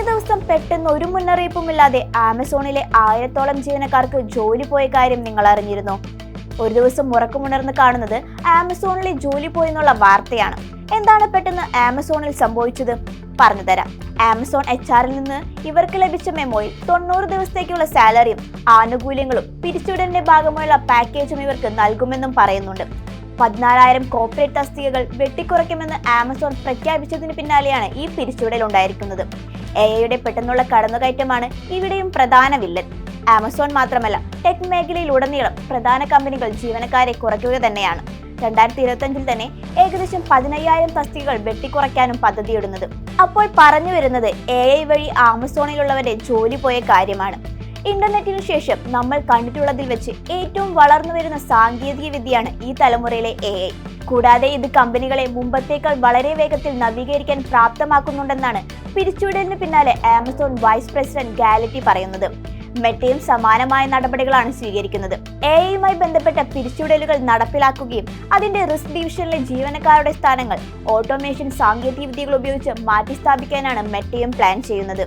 ദിവസം പെട്ടെന്ന് ഒരു മുന്നറിയിപ്പുമില്ലാതെ ആമസോണിലെ 1000-ഓളം ജീവനക്കാർക്ക് ജോലി പോയ കാര്യം നിങ്ങൾ അറിഞ്ഞിരുന്നോ? ഒരു ദിവസം ഉറക്കമുണർന്ന് കാണുന്നത് ആമസോണിലെ ജോലി പോയെന്നുള്ള വാർത്തയാണ്. എന്താണ് പെട്ടെന്ന് ആമസോണിൽ സംഭവിച്ചത്? പറഞ്ഞുതരാം. ആമസോൺ HR-ൽ നിന്ന് ഇവർക്ക് ലഭിച്ച മെമ്മോയിൽ 90 ദിവസത്തേക്കുള്ള സാലറിയും ആനുകൂല്യങ്ങളും പിരിച്ചുവിടലിന്റെ ഭാഗമായുള്ള പാക്കേജും ഇവർക്ക് നൽകുമെന്നും പറയുന്നുണ്ട്. 14,000 കോർപ്പറേറ്റ് തസ്തികകൾ വെട്ടിക്കുറയ്ക്കുമെന്ന് ആമസോൺ പ്രഖ്യാപിച്ചതിന് പിന്നാലെയാണ് ഈ പിരിച്ചുവിടൽ ഉണ്ടായിരിക്കുന്നത്. AI-യുടെ പെട്ടെന്നുള്ള കടന്നുകയറ്റമാണ് ഇവിടെയും പ്രധാന വില്ലൻ. ആമസോൺ മാത്രമല്ല, ടെക് മേഖലയിലുടനീളം പ്രധാന കമ്പനികൾ ജീവനക്കാരെ കുറയ്ക്കുക തന്നെയാണ്. 2025-ൽ തന്നെ ഏകദേശം 15,000 തസ്തികകൾ വെട്ടിക്കുറയ്ക്കാനും പദ്ധതിയിടുന്നത്. അപ്പോൾ പറഞ്ഞു വരുന്നത് AI വഴി ആമസോണിലുള്ളവരുടെ ജോലി പോയ കാര്യമാണ്. ഇന്റർനെറ്റിനു ശേഷം നമ്മൾ കണ്ടിട്ടുള്ളതിൽ വെച്ച് ഏറ്റവും വളർന്നു വരുന്ന സാങ്കേതിക വിദ്യയാണ് ഈ തലമുറയിലെ AI. കൂടാതെ ഇത് കമ്പനികളെ മുമ്പത്തേക്കാൾ വളരെ വേഗത്തിൽ നവീകരിക്കാൻ പ്രാപ്തമാക്കുന്നുണ്ടെന്നാണ് പിരിച്ചുവിടലിന് പിന്നാലെ ആമസോൺ വൈസ് പ്രസിഡന്റ് ഗാലറ്റി പറയുന്നത്. മെറ്റയും സമാനമായ നടപടികളാണ് സ്വീകരിക്കുന്നത്. AI-യുമായി ബന്ധപ്പെട്ട പിരിച്ചുവിടലുകൾ നടപ്പിലാക്കുകയും അതിന്റെ റിസ്ക് ഡിവിഷനിലെ ജീവനക്കാരുടെ സ്ഥാനങ്ങൾ ഓട്ടോമേഷൻ സാങ്കേതിക വിദ്യകൾ ഉപയോഗിച്ച് മാറ്റിസ്ഥാപിക്കാനാണ് മെറ്റയും പ്ലാൻ ചെയ്യുന്നത്.